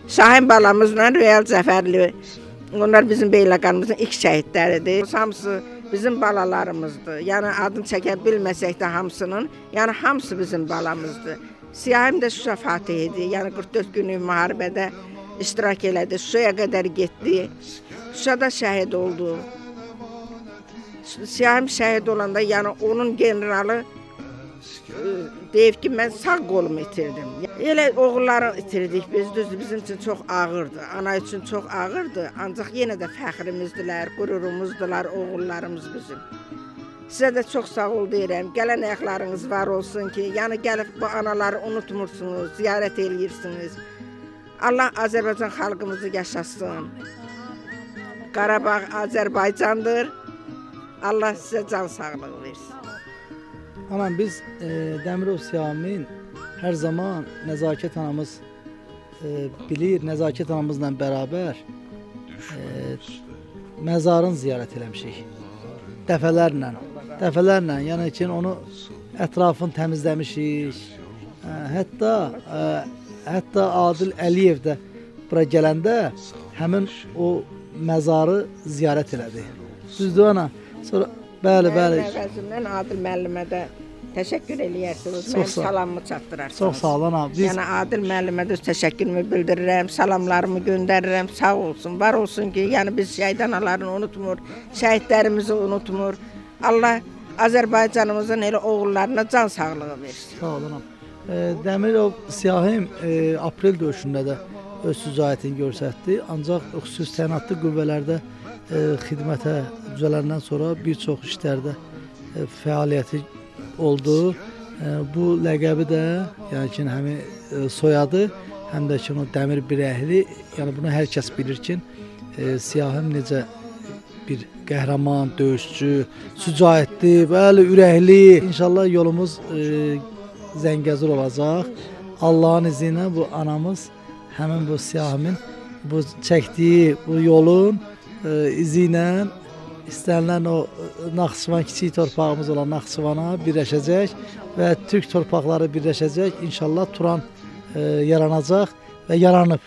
Şahin balamızla Röyal Cəfərli. Onlar bizim Beyləqanımızın ilk şəhidləridir. Hamısı bizim balalarımızdır. Yəni adını çəkə bilməsək də hamısının, yəni hamısı bizim balamızdır. Siyahim də Şuşa Fatihidir. Yəni 44 günlük müharibədə iştirak elədi. Şuşaya qədər getdi. Şuşada şəhid oldu. Siyahim şəhid olanda, yəni onun generalı deyib ki, mən sağ qolumu itirdim. Elə oğulları itirdik biz, düzdür, bizim üçün çox ağırdı. Ana üçün çox ağırdı, ancaq yenə də fəxrimizdirlər, qürurumuzdular oğullarımız bizim. Sizə də çox sağ ol deyirəm, gələn ayaqlarınız var olsun ki, yəni gəlib bu anaları unutmursunuz, ziyarət eləyirsiniz. Allah Azərbaycan xalqımızı yaşasın. Qarabağ Azərbaycandır, Allah sizə can sağlığı versin. Anam biz Dəmirov Siyahimin hər zaman Nəzakət anamız bilir, Nəzakət anamızla bərabər məzarın ziyarət eləmişik. Dəfələrlə, yəni ki, onu ətrafını təmizləmişik. Hətta Adil Əliyev də bura gələndə həmin o məzarı ziyarət elədi. Düzdür ana? Sonra bəli. Əvəzimdən Adil müəllimə də təşəkkür eləyərsiniz. Mənim salamımı çatdırarsınız. Çox sağ olun abi. Yəni Adil müəllimə də təşəkkürümü bildirirəm, salamlarımı göndərirəm. Sağ olsun, var olsun ki, yəni biz şəhid analarını unutmur, şəhidlərimizi unutmur. Allah Azərbaycanımızın elə oğullarına can sağlığı versin. Sağ olun abi. Dəmirov Siyahim aprel döyüşündə də öz şücaətini göstərdi. Ancaq xüsusi təyinatlı qüvvələrdə xidmətə düzələndən sonra bir çox işlərdə fəaliyyəti oldu. Bu ləqəbi də, yəni ki, həm soyadı, həm də ki, dəmir biləkli, yəni bunu hər kəs bilir ki, Siyahim necə bir qəhrəman, döyüşçü, şücaətli, bəli, ürəkli. İnşallah yolumuz Zəngəzur olacaq. Allahın izni ilə bu anamız həmin bu Siyahimin bu çəkdiyi bu yolun izi ilə istənilən o Naxçıvan, kiçik torpağımız olan Naxçıvana birləşəcək və Türk torpaqları birləşəcək. İnşallah Turan yaranacaq və yaranıb.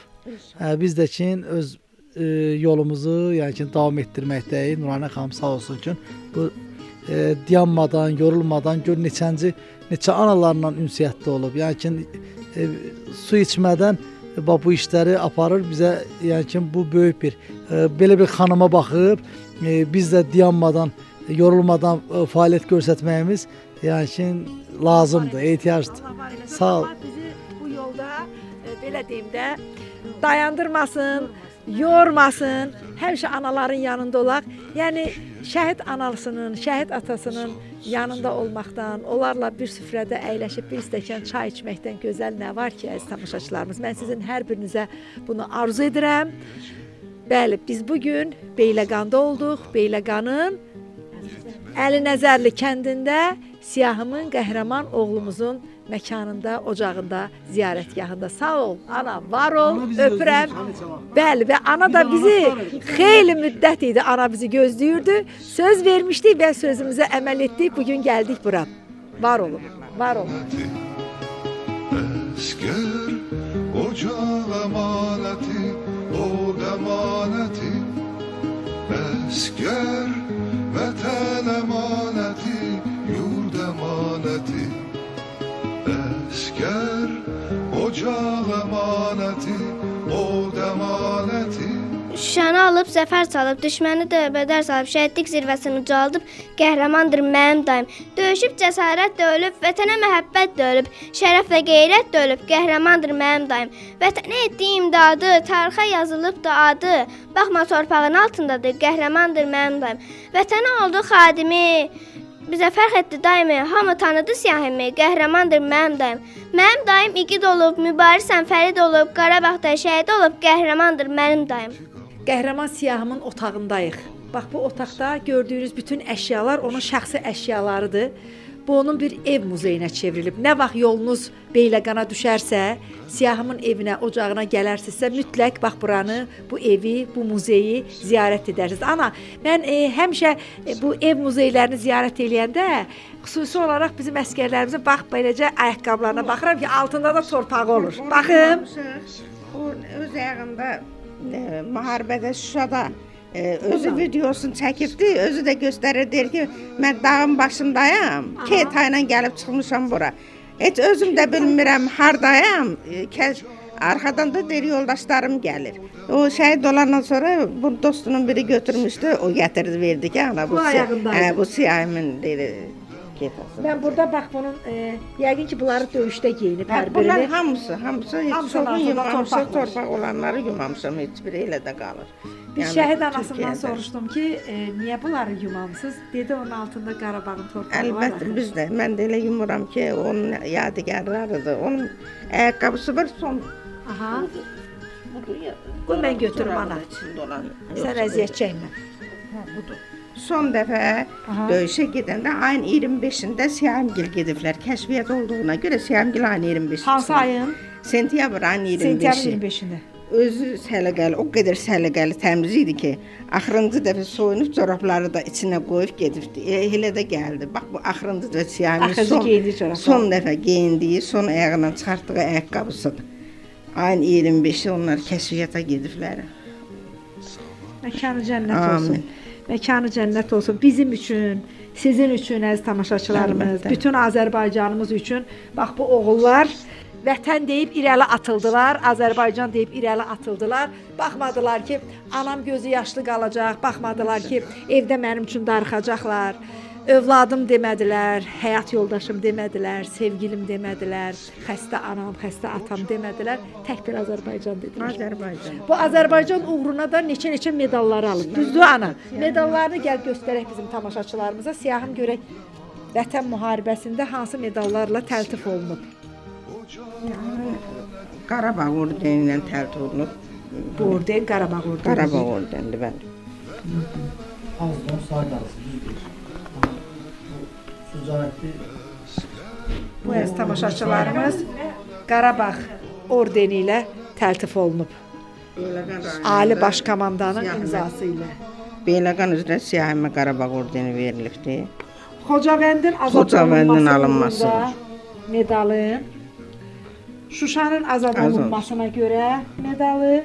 Biz də ki öz yolumuzu, yəni ki davam etdirməkdəyik. Nurani xanım sağ olsun ki bu dayanmadan, yorulmadan gör neçə analarla ünsiyyətdə olub. Yəni ki su içmədən bu işləri aparır bizə. Yəni ki bu böyük bir belə bir xanıma baxıb biz də dayanmadan, yorulmadan fəaliyyət göstərməyimiz yəni ki lazımdır, ehtiyacdır. Sağ ol. Bizi bu yolda belə deyim də dayandırmasın, yormasın. Həmişə anaların yanında olaq. Yəni şəhid anasının, şəhid atasının yanında olmaqdan, onlarla bir süfrədə əyləşib bir stəkan çay içməkdən gözəl nə var ki, əziz tamaşaçılarımız. Mən sizin hər birinizə bunu arzu edirəm. Bəli, biz bugün Beyləqanda olduq. Beyləqanın Əli Nəzərli kəndində Siyahımın qəhrəman oğlumuzun məkanında, ocağında, ziyarətgahında. Sağ ol, ana, var ol, öpürəm. Bəli, və ana da bizi xeyli müddət idi, ana bizi gözləyirdi. Söz vermişdik və sözümüzə əməl etdik. Bugün gəldik bura. Var olun, var olun. Esker ocaq əmanəti, od əmanəti. Esker vətən əmanəti, yurd əmanəti. Esker ocaq əmanəti, od əmanəti. Şuşanı alıb zəfər çalıb, düşməni dövbədər salıb, şəhidlik zirvəsini ucaldıb, qəhrəmandır mənim dayım. Döyüşüb cəsarətlə ölüb, vətənə məhəbbətlə ölüb, şərəf və qeyrətlə ölüb, qəhrəmandır mənim dayım. Vətənə etdiyi imdadı, tarixə yazılıb da adı, baxma torpağın altındadır, qəhrəmandır mənim dayım. Vətənə oldu xadimi, bizə fərq etdi daimi, hamı tanıdı Siyahimi, qəhrəmandır mənim dayım. Mənim dayım igid olub, mübarizən fərid olub, Qarabağda şəhid olub, qəhrəmandır mənim dayım. Qəhrəman Siyahımın otağındayıq. Bax bu otaqda gördüyünüz bütün əşyalar onun şəxsi əşyalarıdır. Bu onun bir ev muzeyinə çevrilib. Nə vaxt yolunuz Beyləqana düşərsə, Siyahımın evinə, ocağına gələrsinizsə, mütləq bax buranı, bu evi, bu muzeyi ziyarət edərsiniz. Ana, mən həmişə bu ev muzeylərini ziyarət eləyəndə xüsusi olaraq bizim əsgərlərimizin bax beləcə ayaqqabılarına baxıram ki, altında da torpağı olur. Baxın. O öz ayağında müharibədə Şuşada özü videosunu çəkibdi, özü də göstərir, deyir ki, mən dağın başındayam, ketayla gəlib çıxmışam bura. Heç özüm də bilmirəm, hardayam, arxadan da deyir, yoldaşlarım gəlir. O şəhid olandan sonra bu dostunun biri götürmüşdü, o gətirdi, verdi ki, ana, bu Siyahimin deyir. Mən burada bax bunun yəqin ki bunları döyüşdə geyinib hər birini. Bunlar hamısı heç çoxun yumamışam, torpaq olanları yumamışam, heç biri elə də qalır. Bir şəhid anasından soruşdum ki, niyə bunları yumamısınız? Dedi onun altında Qarabağın torpağı var. Əlbəttə biz də, mən də elə yumuram ki, onun yadigarlarıdır. Onun ayaqqabısı var, son. Aha. Bu mən götürüm ana. Sən əziyyət çəkmə. Budur. Son dəfə döyüşə gedəndə ayın 25-də Siyahimgil gediblər. Kəşfiyyat olduğuna görə Siyahimgil ayın 25-də. Hansı ayın? Sentyabr ayın 25-i. Sentyabr 25-də. Özü səliqəli, o qədər səliqəli, təmiz idi ki, axırıncı dəfə soyunub corabları da içinə qoyub gedibdi. Elə də gəldi. Bax bu axırıncı dəfə Siyahimin son dəfə geyindiyi, son ayağına çıxartdığı ayaqqabısıdır. Ayın 25-i onlar kəşfiyyata gediblər. Məkanı cənnət olsun. Məkanı cənnət olsun. Bizim üçün, sizin üçün əziz tamaşaçılarımız, bütün Azərbaycanımız üçün. Bax bu oğullar vətən deyib irəli atıldılar, Azərbaycan deyib irəli atıldılar. Baxmadılar ki, anam gözü yaşlı qalacaq, baxmadılar ki, evdə mənim üçün darıxacaqlar. Övladım demədilər, həyat yoldaşım demədilər, sevgilim demədilər, xəstə anam, xəstə atam demədilər, tək bir Azərbaycan dedilər. Azərbaycan. Bu Azərbaycan uğruna da neçə medalları alıb. Düzdür ana? Medallarını gəl göstərək bizim tamaşaçılarımıza. Siyahım görək Vətən müharibəsində hansı medallarla təltif olunub. Qarabağ ordeni ilə təltif olunub. Bu orden Qarabağ ordeni. Qarabağ ordenidir, bəli. Azdan saydarsınız. Bu əziz tamaşaçılarımız Qarabağ ordeni ilə təltif olunub. Ali Baş Komandanın imzası ilə. Beyləqan üzrə Siyahimə Qarabağ ordeni verilibdir. Xocavəndin azad olunması uğrunda medalın Şuşanın azad olunmasına görə medalı,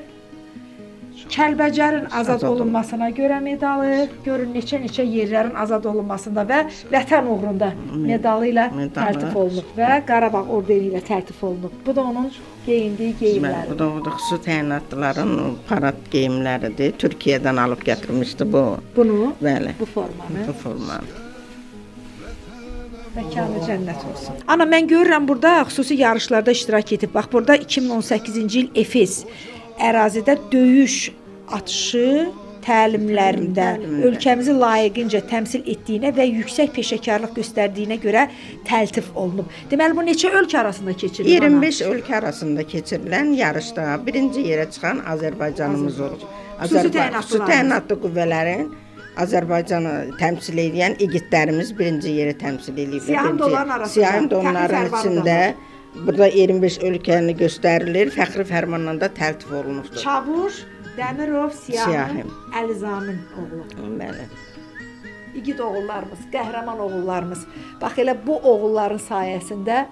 Kəlbəcərin azad olunmasına görə medalı, görün neçə yerlərin azad olunmasında və Vətən uğrunda medalı ilə təltif olunub və Qarabağ ordeni ilə təltif olunub. Bu da onun geyindiyi geyimləri. Bu da xüsusi təyinatlıların parad geyimləridir. Türkiyədən alıb gətirmişdi bu. Bunu, bəli, bu formanı. Bu formanı. Məkanı cənnət olsun. Ana, mən görürəm burada xüsusi yarışlarda iştirak edib. Bax, burada 2018-ci il Efes ərazidə döyüş atışı təlimlərində ölkəmizi layiqincə təmsil etdiyinə və yüksək peşəkarlıq göstərdiyinə görə təltif olunub. Deməli, bu neçə ölkə arasında keçirilir? 25 ölkə arasında keçirilən yarışda birinci yerə çıxan Azərbaycanımız olub. Xüsusi təyinatlı qüvvələrin Azərbaycanı təmsil edən igidlərimiz birinci yeri təmsil edib. Siyahım da onların arasında. Siyahım da onların içində. Burada 25 ölkəni göstərilir, fəxri fərmanla da təltif olunubdur. Çavuş Dəmirov Siyahım Əlizamin oğlu. Bəli. İgid oğullarımız, qəhrəman oğullarımız. Bax, elə bu oğulların sayəsində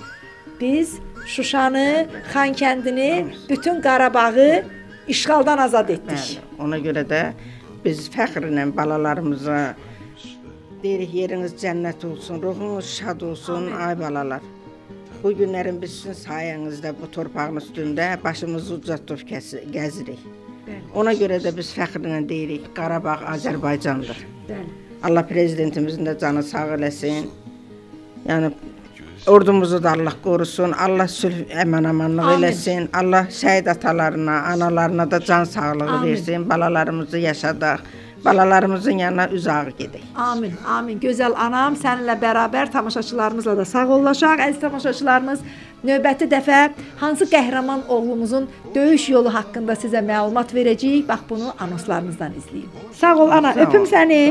biz Şuşanı, Xankəndini, bütün Qarabağı işğaldan azad etdik. Bəli. Ona görə də biz fəxrlə balalarımıza deyirik, yeriniz cənnət olsun, ruhunuz şad olsun, ay balalar. Bu günlərin biz sizin sayənizdə bu torpağın üstündə başımızı ucatıb gəzirik. Ona görə də biz fəxrlə deyirik, Qarabağ Azərbaycandır. Allah prezidentimizin də canı sağ eləsin. Yəni ordumuzu da Allah qorusun, Allah sülh əman-amanlıq eləsin, Allah şəhid atalarına, analarına da can sağlığı versin, balalarımızı yaşadaq. Balalarımızın yanına uzağa gedək. Amin, amin. Gözəl anam, səninlə bərabər tamaşaçılarımızla da sağollaşaq. Əziz tamaşaçılarımız, növbəti dəfə hansı qəhrəman oğlumuzun döyüş yolu haqqında sizə məlumat verəcəyik. Bax, bunu anonslarımızdan izləyin. Sağ ol ana, öpüm səni.